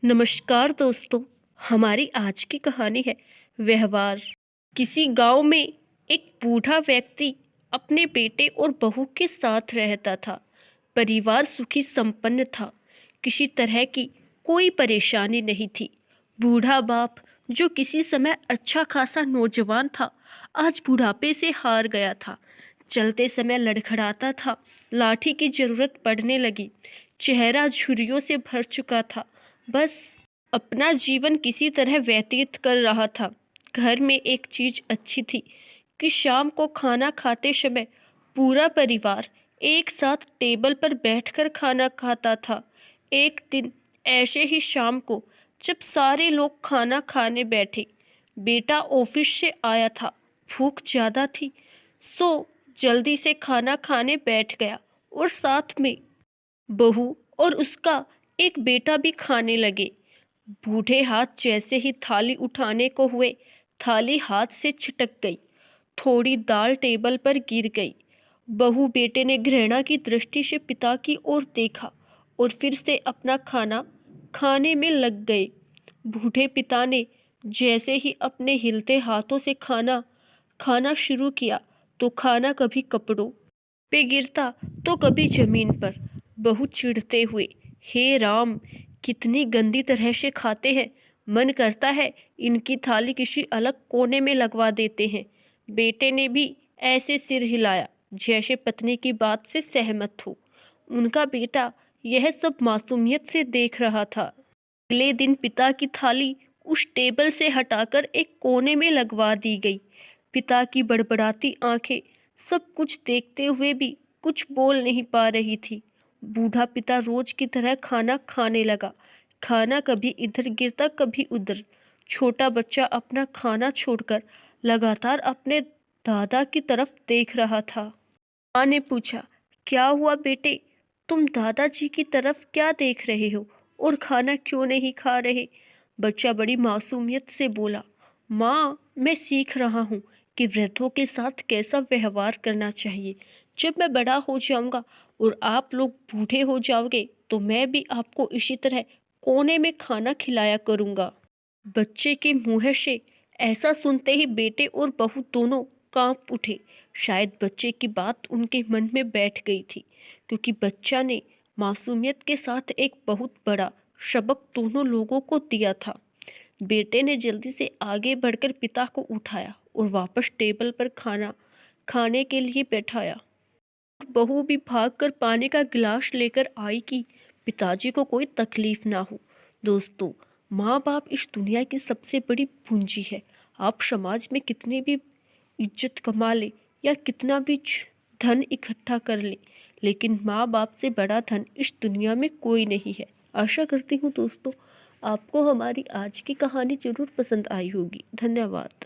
नमस्कार दोस्तों। हमारी आज की कहानी है व्यवहार। किसी गांव में एक बूढ़ा व्यक्ति अपने बेटे और बहू के साथ रहता था। परिवार सुखी संपन्न था। किसी तरह की कोई परेशानी नहीं थी। बूढ़ा बाप, जो किसी समय अच्छा खासा नौजवान था, आज बुढ़ापे से हार गया था। चलते समय लड़खड़ाता था। लाठी की जरूरत पड़ने लगी। चेहरा झुर्रियों से भर चुका था। बस अपना जीवन किसी तरह व्यतीत कर रहा था। घर में एक चीज अच्छी थी कि शाम को खाना खाते समय पूरा परिवार एक साथ टेबल पर बैठकर खाना खाता था। एक दिन ऐसे ही शाम को जब सारे लोग खाना खाने बैठे, बेटा ऑफिस से आया था। भूख ज्यादा थी, सो जल्दी से खाना खाने बैठ गया और साथ में बहू और उसका एक बेटा भी खाने लगे। बूढ़े हाथ जैसे ही थाली उठाने को हुए, थाली हाथ से छिटक गई। थोड़ी दाल टेबल पर गिर गई। बहू बेटे ने घृणा की दृष्टि से पिता की ओर देखा और फिर से अपना खाना खाने में लग गए। बूढ़े पिता ने जैसे ही अपने हिलते हाथों से खाना खाना शुरू किया, तो खाना कभी कपड़ों पे गिरता तो कभी जमीन पर। बहू चिढ़ते हुए, हे राम, कितनी गंदी तरह से खाते हैं। मन करता है इनकी थाली किसी अलग कोने में लगवा देते हैं। बेटे ने भी ऐसे सिर हिलाया जैसे पत्नी की बात से सहमत हो। उनका बेटा यह सब मासूमियत से देख रहा था। अगले दिन पिता की थाली उस टेबल से हटाकर एक कोने में लगवा दी गई। पिता की बड़बड़ाती आंखें सब कुछ देखते हुए भी कुछ बोल नहीं पा रही थी। बूढ़ा पिता रोज की तरह खाना खाने लगा। खाना कभी इधर गिरता कभी उधर। छोटा बच्चा अपना खाना छोड़कर लगातार अपने दादा की तरफ देख रहा था। माँ ने पूछा, क्या हुआ बेटे, तुम दादाजी की तरफ क्या देख रहे हो और खाना क्यों नहीं खा रहे? बच्चा बड़ी मासूमियत से बोला, माँ, मैं सीख रहा हूँ कि वृद्धों के साथ कैसा व्यवहार करना चाहिए। जब मैं बड़ा हो जाऊंगा और आप लोग बूढ़े हो जाओगे, तो मैं भी आपको इसी तरह कोने में खाना खिलाया करूंगा। बच्चे के मुंह से ऐसा सुनते ही बेटे और बहू दोनों कांप उठे। शायद बच्चे की बात उनके मन में बैठ गई थी, क्योंकि बच्चा ने मासूमियत के साथ एक बहुत बड़ा सबक दोनों लोगों को दिया था। बेटे ने जल्दी से आगे बढ़कर पिता को उठाया और वापस टेबल पर खाना खाने के लिए बैठाया। बहू भी भागकर पानी का गिलास लेकर आई कि पिताजी को कोई तकलीफ ना हो। दोस्तों, माँ बाप इस दुनिया की सबसे बड़ी पूंजी है। आप समाज में कितनी भी इज्जत कमा ले या कितना भी धन इकट्ठा कर ले, लेकिन माँ बाप से बड़ा धन इस दुनिया में कोई नहीं है। आशा करती हूँ दोस्तों, आपको हमारी आज की कहानी जरूर पसंद आई होगी। धन्यवाद।